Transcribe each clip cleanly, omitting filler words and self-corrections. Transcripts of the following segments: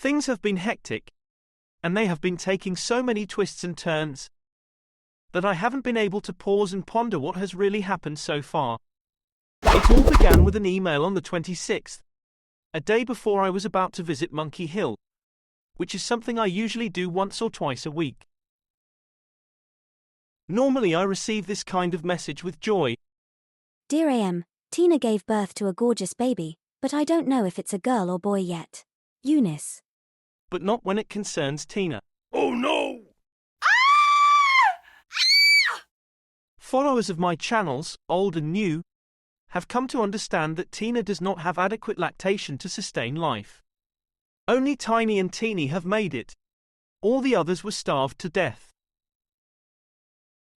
Things have been hectic, and they have been taking so many twists and turns that I haven't been able to pause and ponder what has really happened so far. It all began with an email on the 26th, a day before I was about to visit Monkey Hill, which is something I usually do once or twice a week. Normally I receive this kind of message with joy. Dear AM, Tina gave birth to a gorgeous baby, but I don't know if it's a girl or boy yet. Eunice. But not when it concerns Tina. Oh no! Followers of my channels, old and new, have come to understand that Tina does not have adequate lactation to sustain life. Only Tiny and Teeny have made it. All the others were starved to death.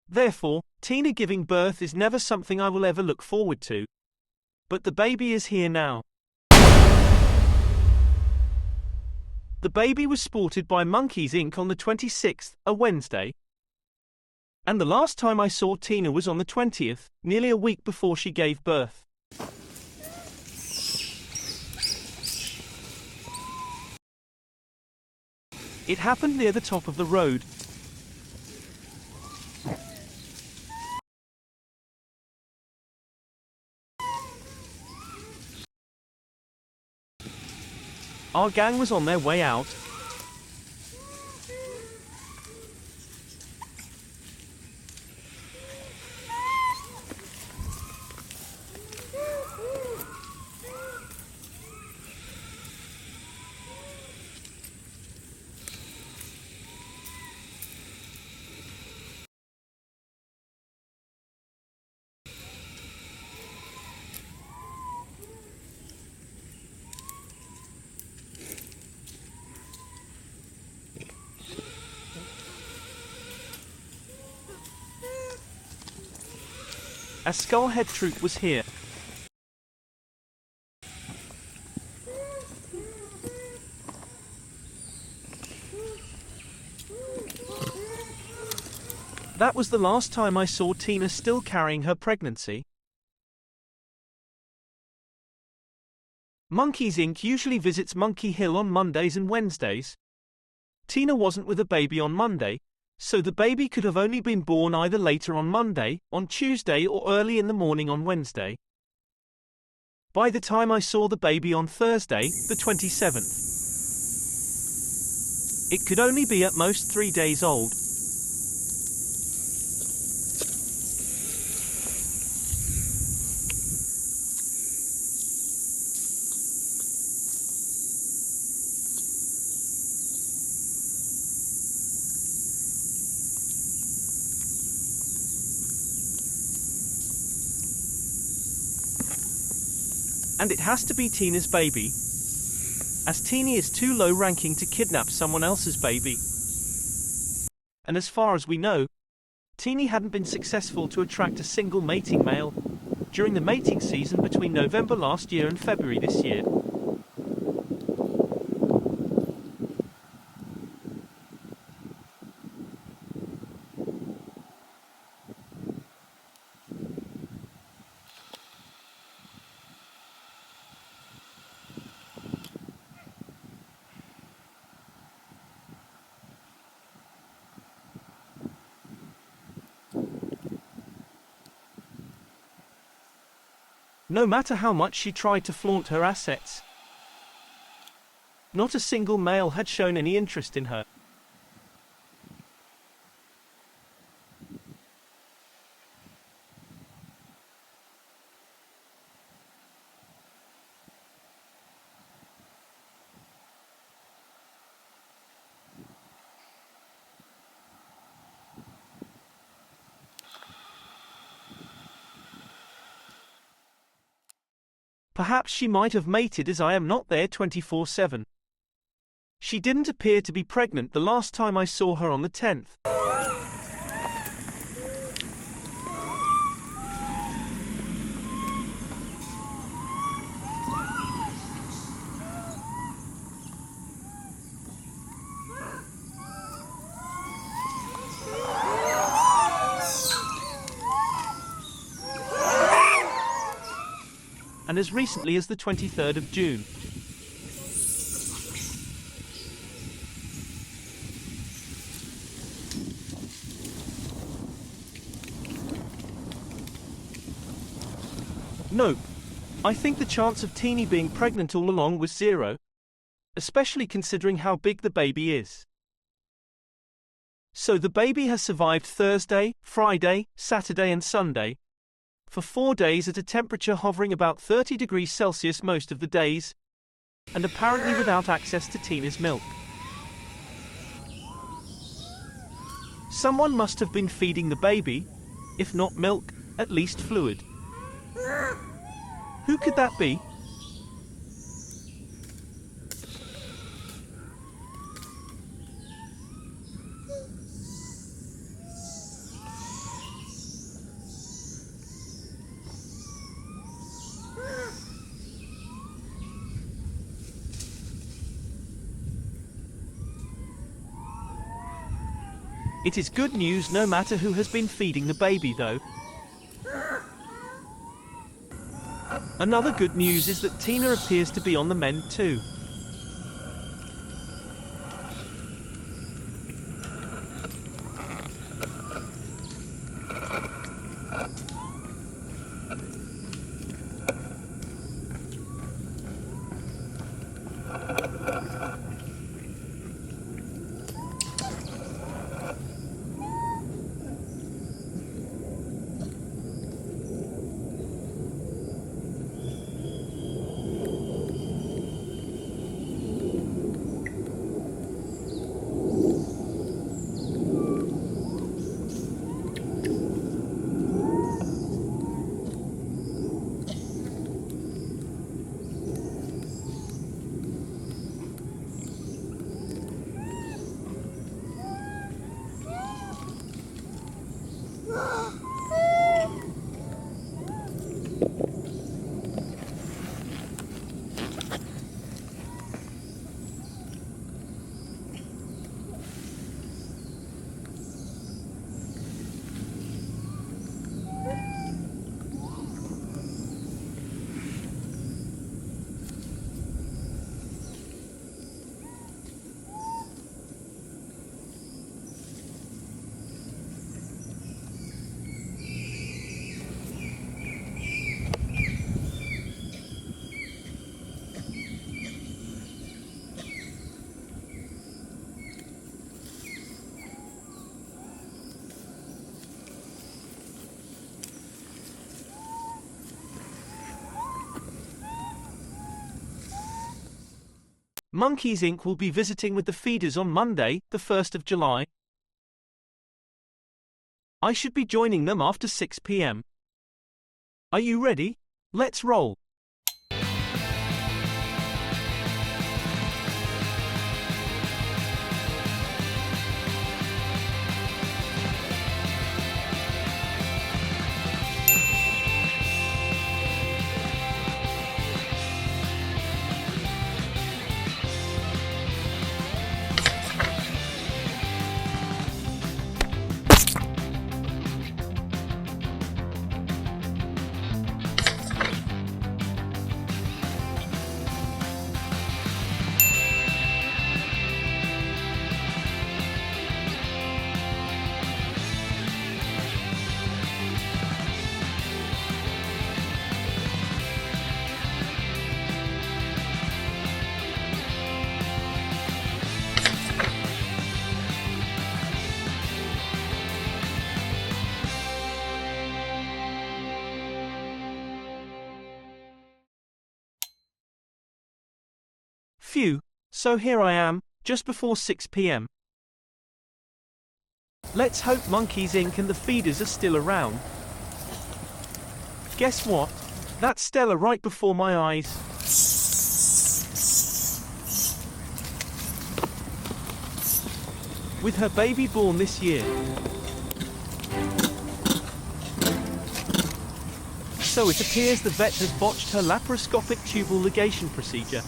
Therefore, Tina giving birth is never something I will ever look forward to. But the baby is here now. The baby was sported by Monkeys Inc. on the 26th, a Wednesday. And the last time I saw Tina was on the 20th, nearly a week before she gave birth. It happened near the top of the road. Our gang was on their way out. A Skullhead troop was here. That was the last time I saw Tina still carrying her pregnancy. Monkeys Inc. usually visits Monkey Hill on Mondays and Wednesdays. Tina wasn't with a baby on Monday, so the baby could have only been born either later on Monday, on Tuesday, or early in the morning on Wednesday. By the time I saw the baby on Thursday, the 27th, it could only be at most 3 days old. And it has to be Tina's baby, as Teeny is too low ranking to kidnap someone else's baby. And as far as we know, Teeny hadn't been successful to attract a single mating male during the mating season between November last year and February this year. No matter how much she tried to flaunt her assets, not a single male had shown any interest in her. Perhaps she might have mated, as I am not there 24/7. She didn't appear to be pregnant the last time I saw her on the 10th. And as recently as the 23rd of June. Nope. I think the chance of Teeny being pregnant all along was zero, especially considering how big the baby is. So the baby has survived Thursday, Friday, Saturday and Sunday, for 4 days at a temperature hovering about 30 degrees Celsius most of the days, and apparently without access to Tina's milk. Someone must have been feeding the baby, if not milk, at least fluid. Who could that be? It is good news no matter who has been feeding the baby, though. Another good news is that Tina appears to be on the mend too. Monkeys Inc. will be visiting with the feeders on Monday, the 1st of July. I should be joining them after 6 p.m. Are you ready? Let's roll. Phew, so here I am, just before 6 p.m. Let's hope Monkeys Inc. and the feeders are still around. Guess what? That's Stella right before my eyes. With her baby born this year. So it appears the vet has botched her laparoscopic tubal ligation procedure.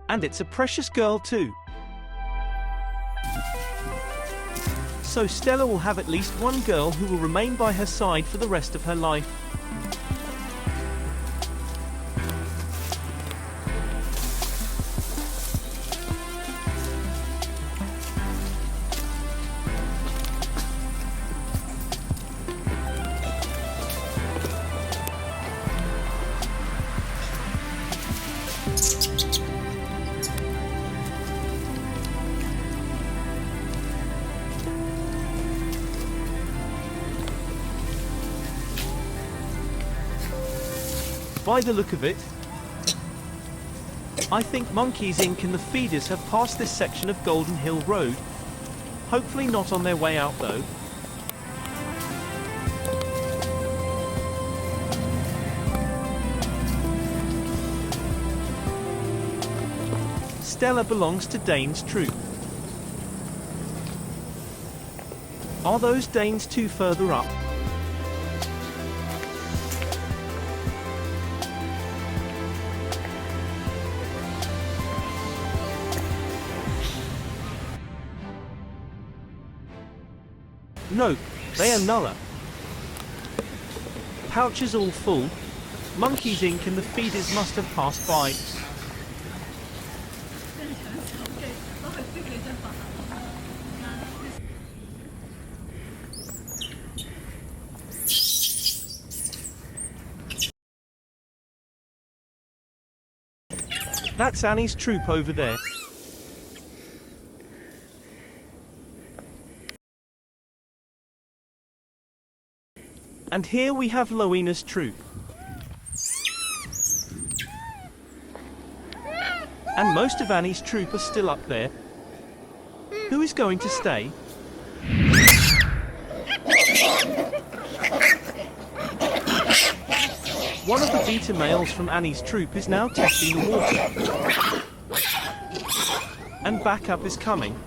And it's a precious girl too. So Stella will have at least one girl who will remain by her side for the rest of her life. By the look of it, I think Monkeys Inc. and the feeders have passed this section of Golden Hill Road. Hopefully not on their way out though. Stella belongs to Dane's troop. Are those Danes two further up? No, they are Nulla. Pouches all full. Monkeys Inc. and the feeders must have passed by. That's Annie's troop over there. And here we have Lowena's troop. And most of Annie's troop are still up there. Who is going to stay? One of the beta males from Annie's troop is now testing the water. And backup is coming.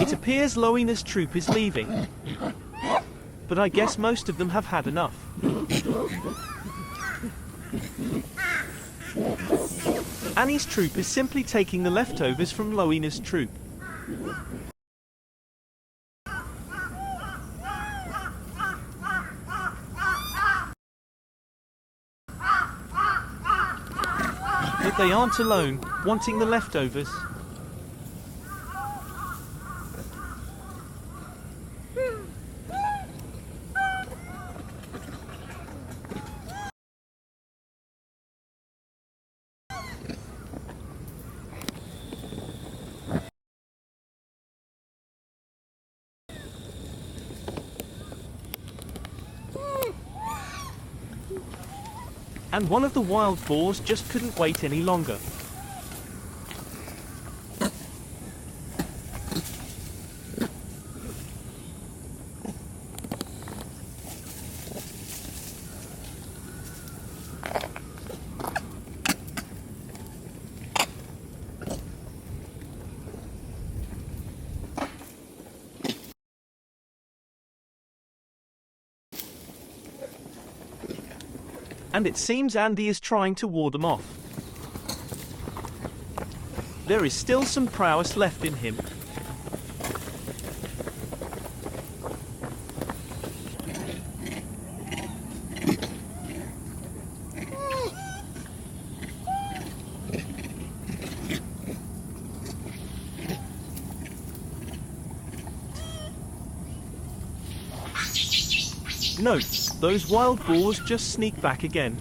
It appears Lowena's troop is leaving. But I guess most of them have had enough. Annie's troop is simply taking the leftovers from Lowena's troop. But they aren't alone, wanting the leftovers. And one of the wild boars just couldn't wait any longer. And it seems Andy is trying to ward them off. There is still some prowess left in him. Note, those wild boars just sneak back again.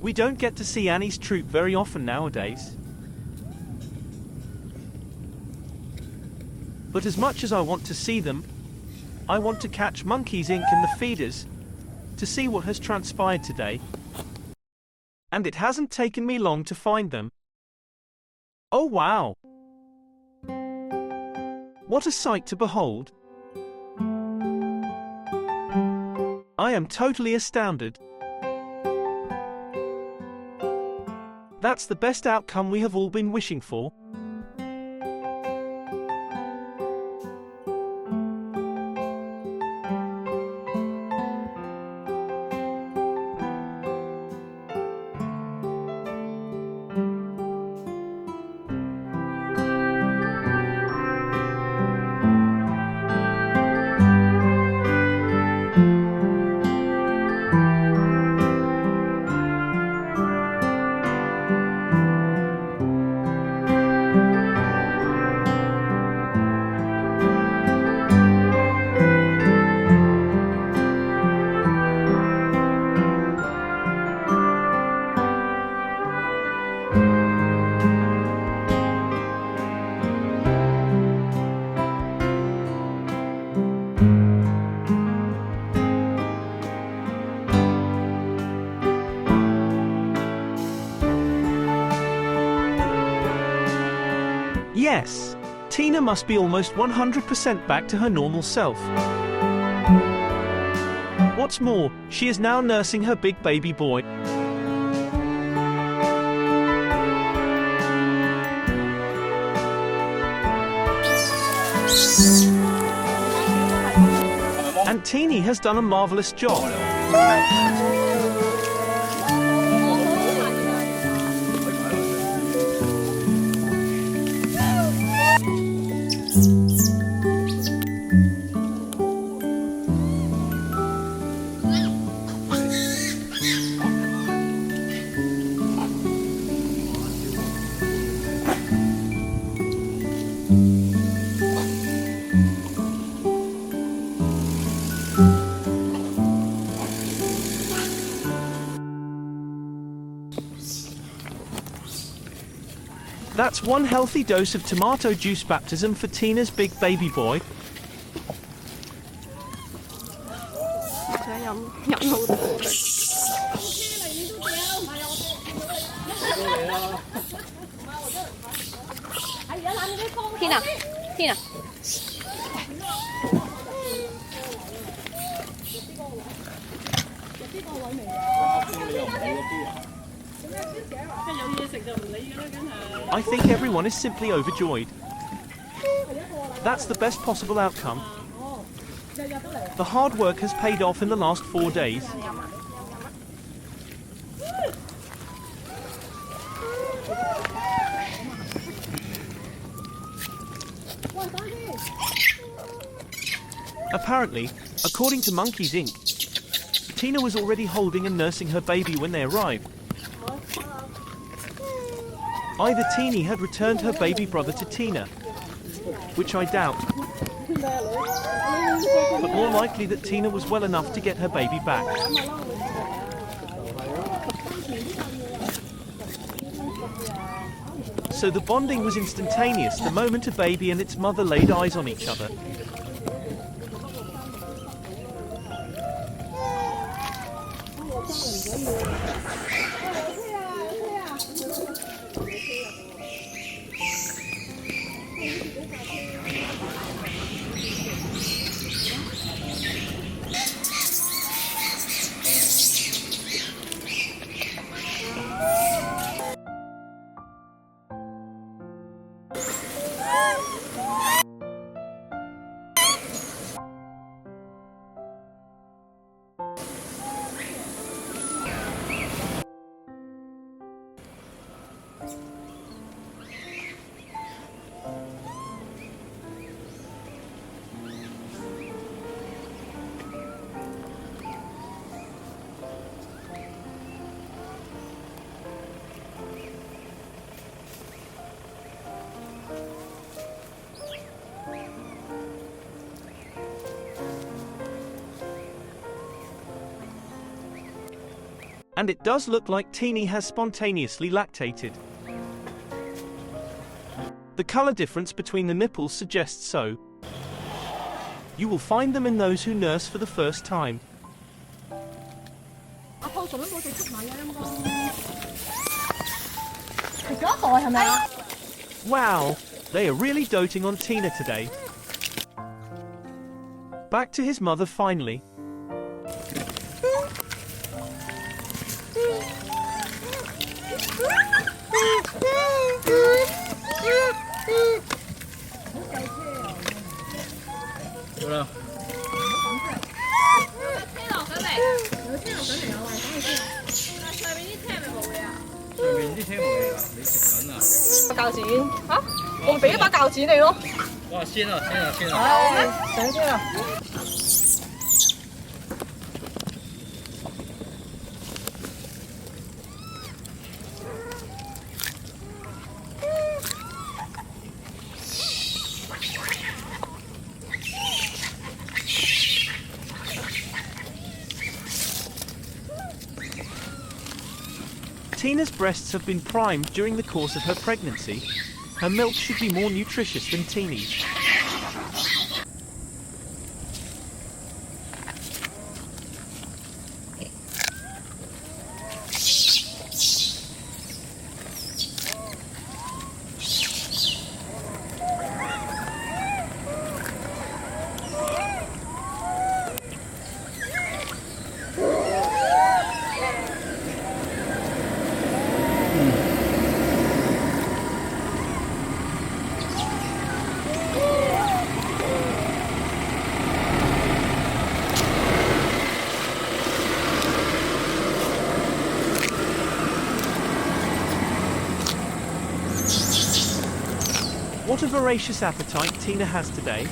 We don't get to see Annie's troop very often nowadays. But as much as I want to see them, I want to catch Monkeys Inc. and the feeders to see what has transpired today. And it hasn't taken me long to find them. Oh wow! What a sight to behold! I am totally astounded. That's the best outcome we have all been wishing for. Yes, Tina must be almost 100% back to her normal self. What's more, she is now nursing her big baby boy. And Teeny has done a marvelous job. That's one healthy dose of tomato juice baptism for Tina's big baby boy. Tina, Tina. I think everyone is simply overjoyed. That's the best possible outcome. The hard work has paid off in the last 4 days. Apparently, according to Monkeys Inc., Tina was already holding and nursing her baby when they arrived. Either Teeny had returned her baby brother to Tina, which I doubt, but more likely that Tina was well enough to get her baby back. So the bonding was instantaneous the moment a baby and its mother laid eyes on each other. And it does look like Teeny has spontaneously lactated. The color difference between the nipples suggests so. You will find them in those who nurse for the first time. Wow, they are really doting on Tina today. Back to his mother finally. Tina's breasts have been primed during the course of her pregnancy. Her milk should be more nutritious than Teeny's. What a voracious appetite Tina has today.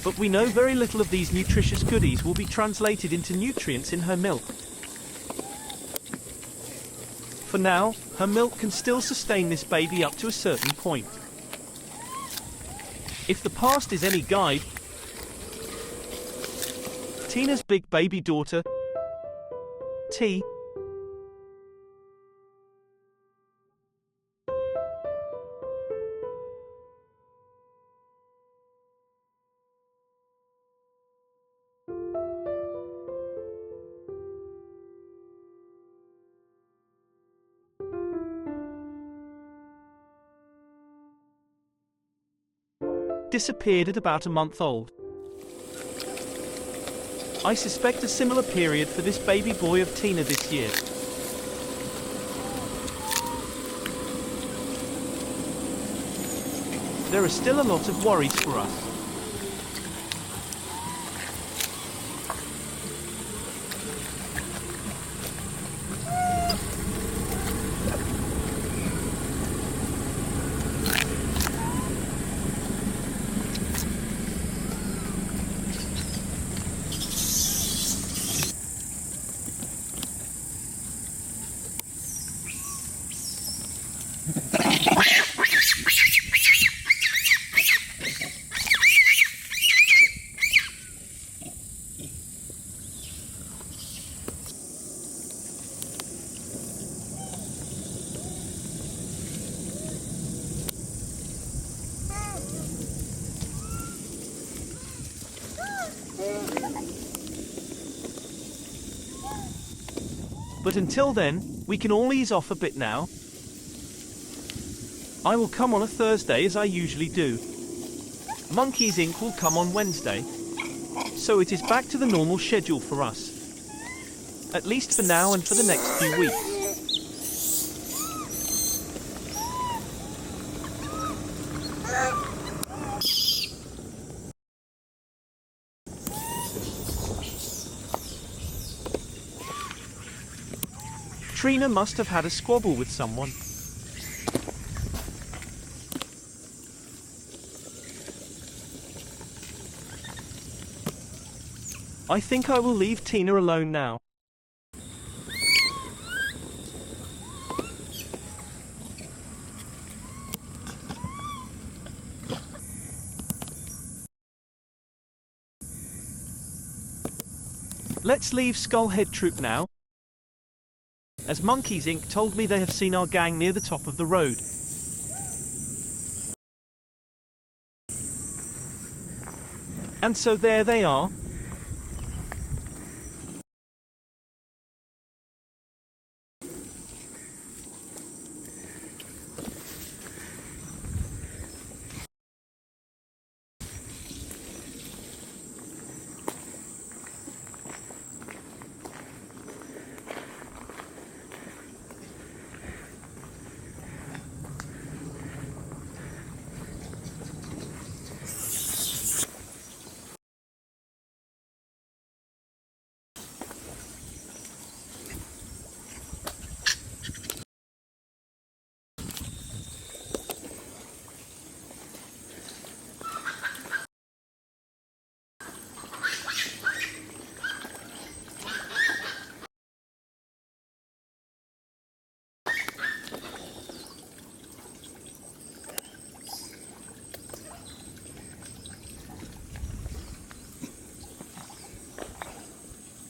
But we know very little of these nutritious goodies will be translated into nutrients in her milk. For now, her milk can still sustain this baby up to a certain point. If the past is any guide, Tina's big baby daughter, T, disappeared at about a month old. I suspect a similar period for this baby boy of Tina this year. There are still a lot of worries for us. But until then, we can all ease off a bit now. I will come on a Thursday as I usually do. Monkeys Inc. will come on Wednesday. So it is back to the normal schedule for us. At least for now and for the next few weeks. Trina must have had a squabble with someone. I think I will leave Tina alone now. Let's leave Skullhead Troop now, as Monkeys Inc. told me they have seen our gang near the top of the road. And so there they are.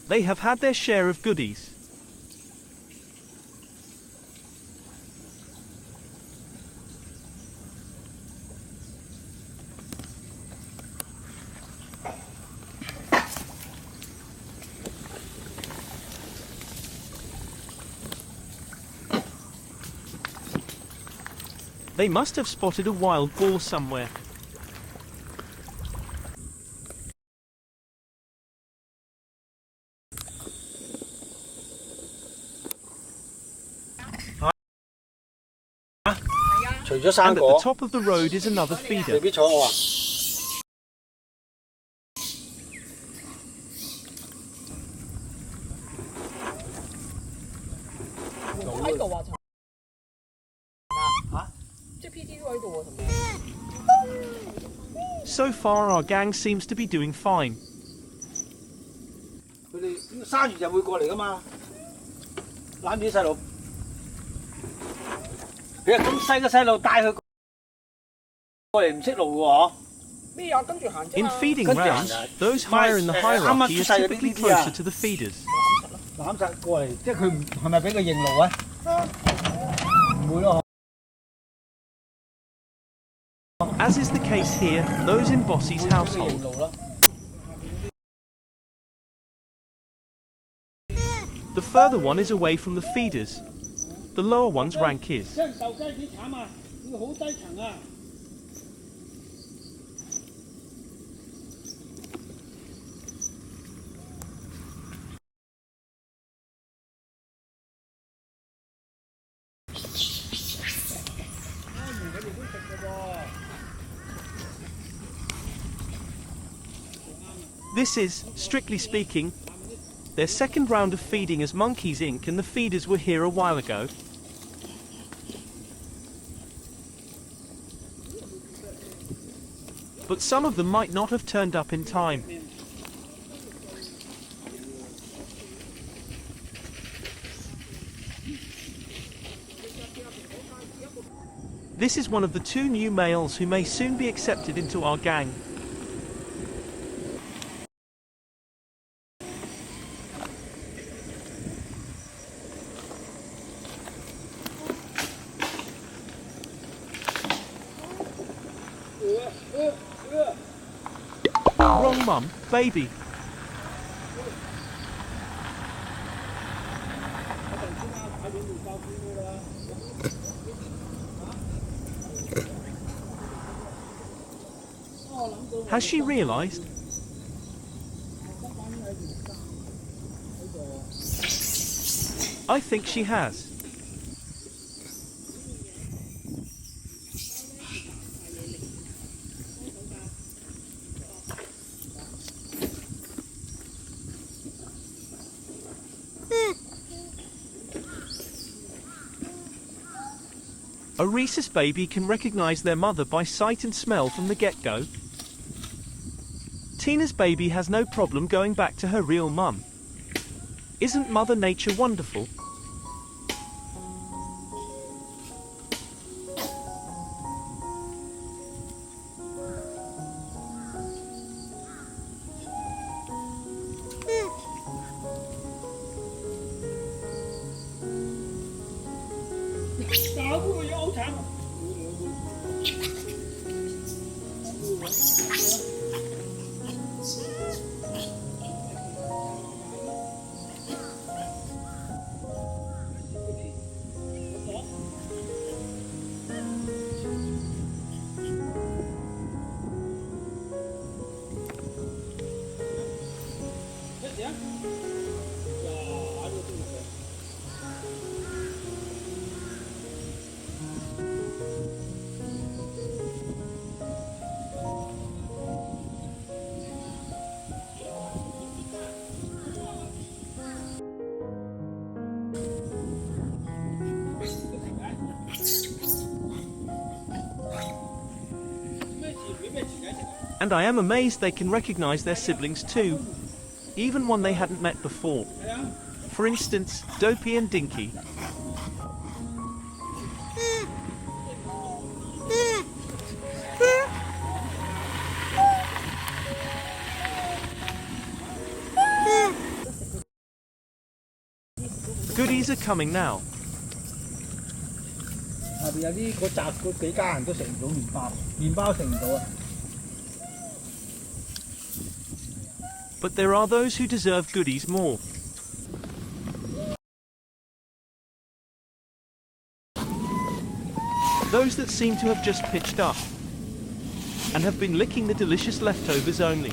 They have had their share of goodies. They must have spotted a wild boar somewhere. And at the top of the road is another feeder. So far, our gang seems to be doing fine. In feeding rounds, those higher in the hierarchy are typically closer to the feeders. As is the case here, those in Bossy's household. The further one is away from the feeders. The lower one's rank is. This is, strictly speaking, their second round of feeding as Monkeys Inc. and the feeders were here a while ago. But some of them might not have turned up in time. This is one of the 2 new males who may soon be accepted into our gang. Wrong mum, baby. Has she realized? I think she has. A rhesus baby can recognize their mother by sight and smell from the get-go. Tina's baby has no problem going back to her real mum. Isn't Mother Nature wonderful? And I am amazed they can recognize their siblings too, even one they hadn't met before. For instance, Dopey and Dinky. Goodies are coming now. But there are those who deserve goodies more. Those that seem to have just pitched up and have been licking the delicious leftovers only.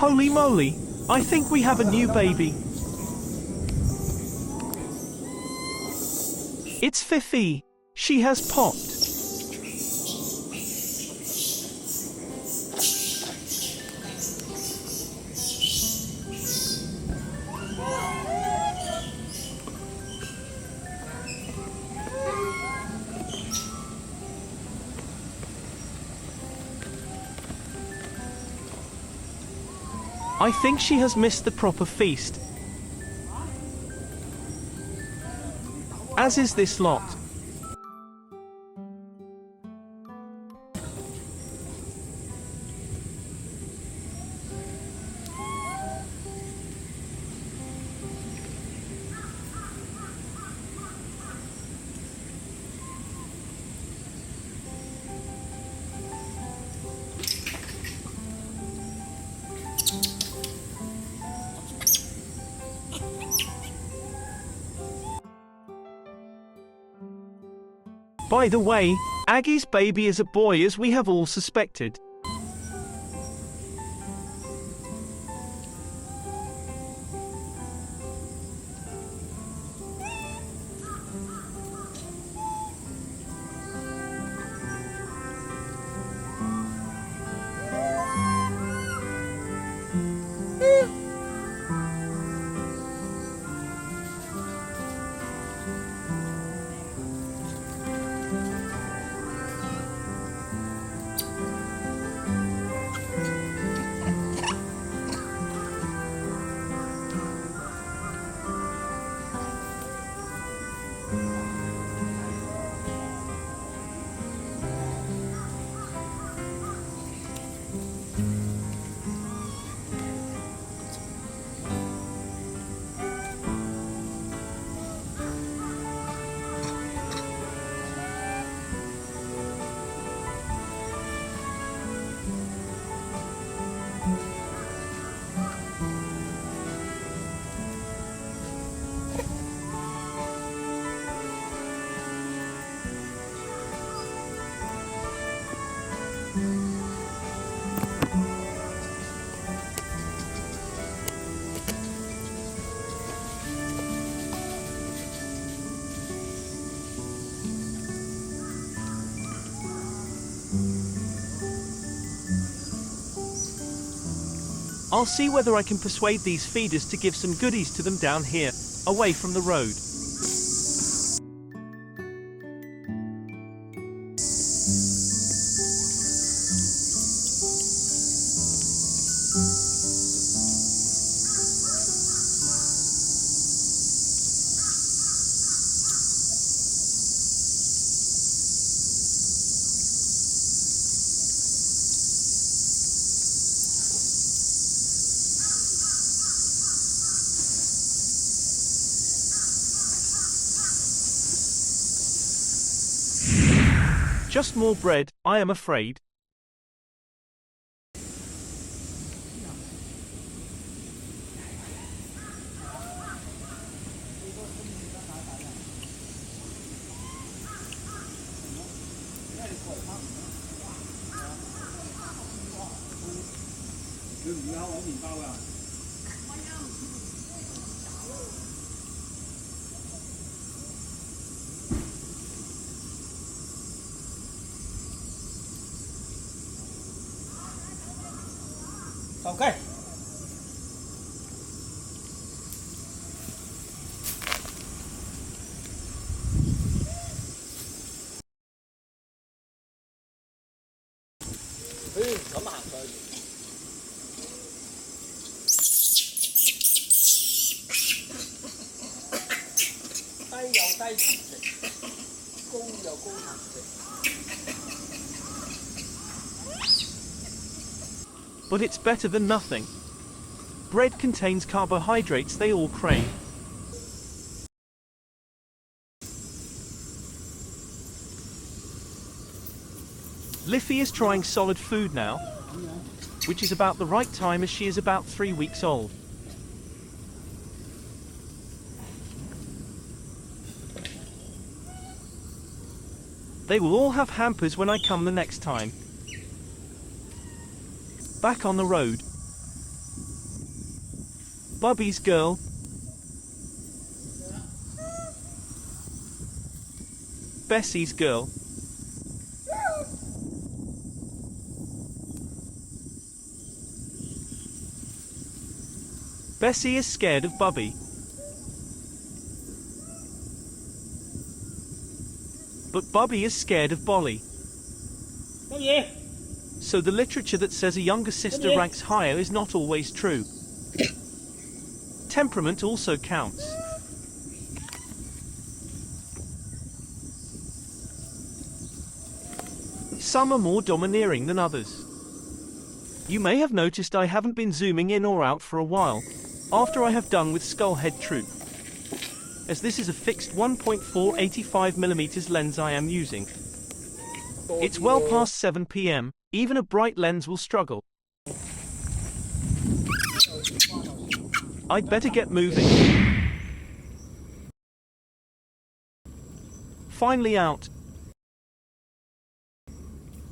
Holy moly! I think we have a new baby. It's Fifi. She has popped. I think she has missed the proper feast. As is this lot. By the way, Aggie's baby is a boy as we have all suspected. I'll see whether I can persuade these feeders to give some goodies to them down here, away from the road. Just more bread, I am afraid. Okay. Come on, buddy. 低有低層值，高有高層值。But it's better than nothing. Bread contains carbohydrates they all crave. Liffey is trying solid food now, which is about the right time as she is about 3 weeks old. They will all have hampers when I come the next time. Back on the road. Bubby's girl. Bessie's girl. Bessie is scared of Bubby. But Bubby is scared of Bolly. So the literature that says a younger sister ranks higher is not always true. Temperament also counts. Some are more domineering than others. You may have noticed I haven't been zooming in or out for a while, after I have done with Skullhead Troop, as this is a fixed 1.4 85mm lens I am using. It's well past 7 PM, even a bright lens will struggle. I'd better get moving. Finally out.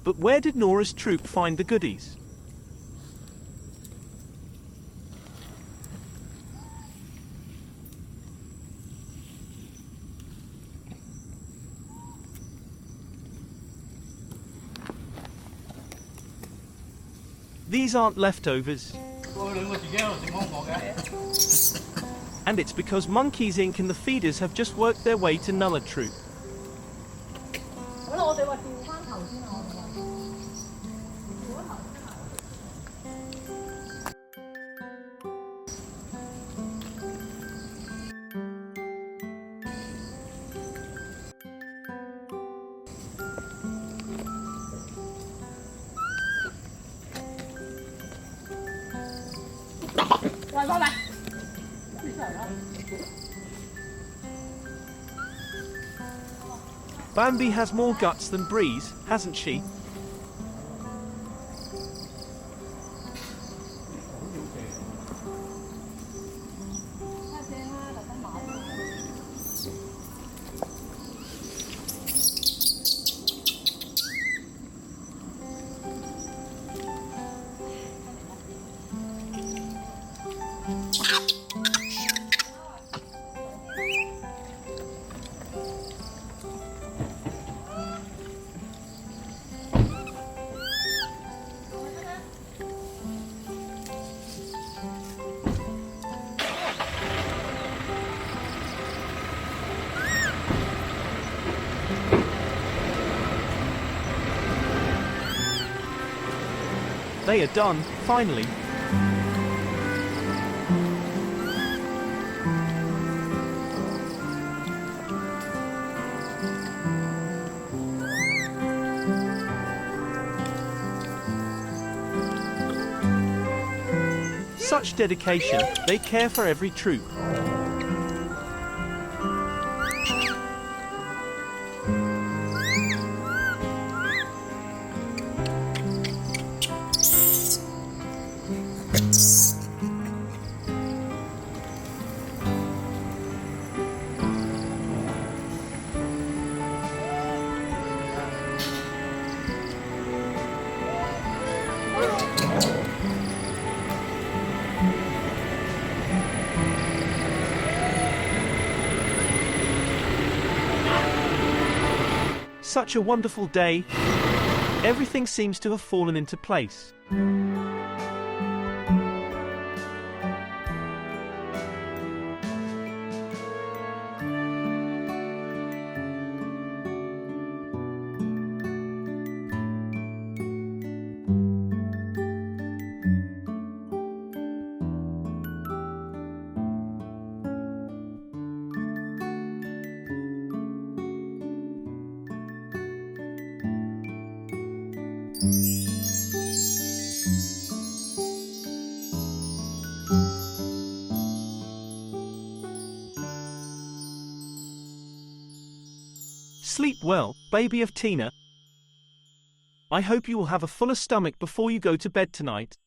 But where did Nora's troop find the goodies? These aren't leftovers. And it's because Monkeys Inc. and the feeders have just worked their way to Nulla Troop. Bambi has more guts than Breeze, hasn't she? They are done, finally. Such dedication, they care for every troop. Such a wonderful day. Everything seems to have fallen into place. Sleep well, baby of Tina. I hope you will have a fuller stomach before you go to bed tonight.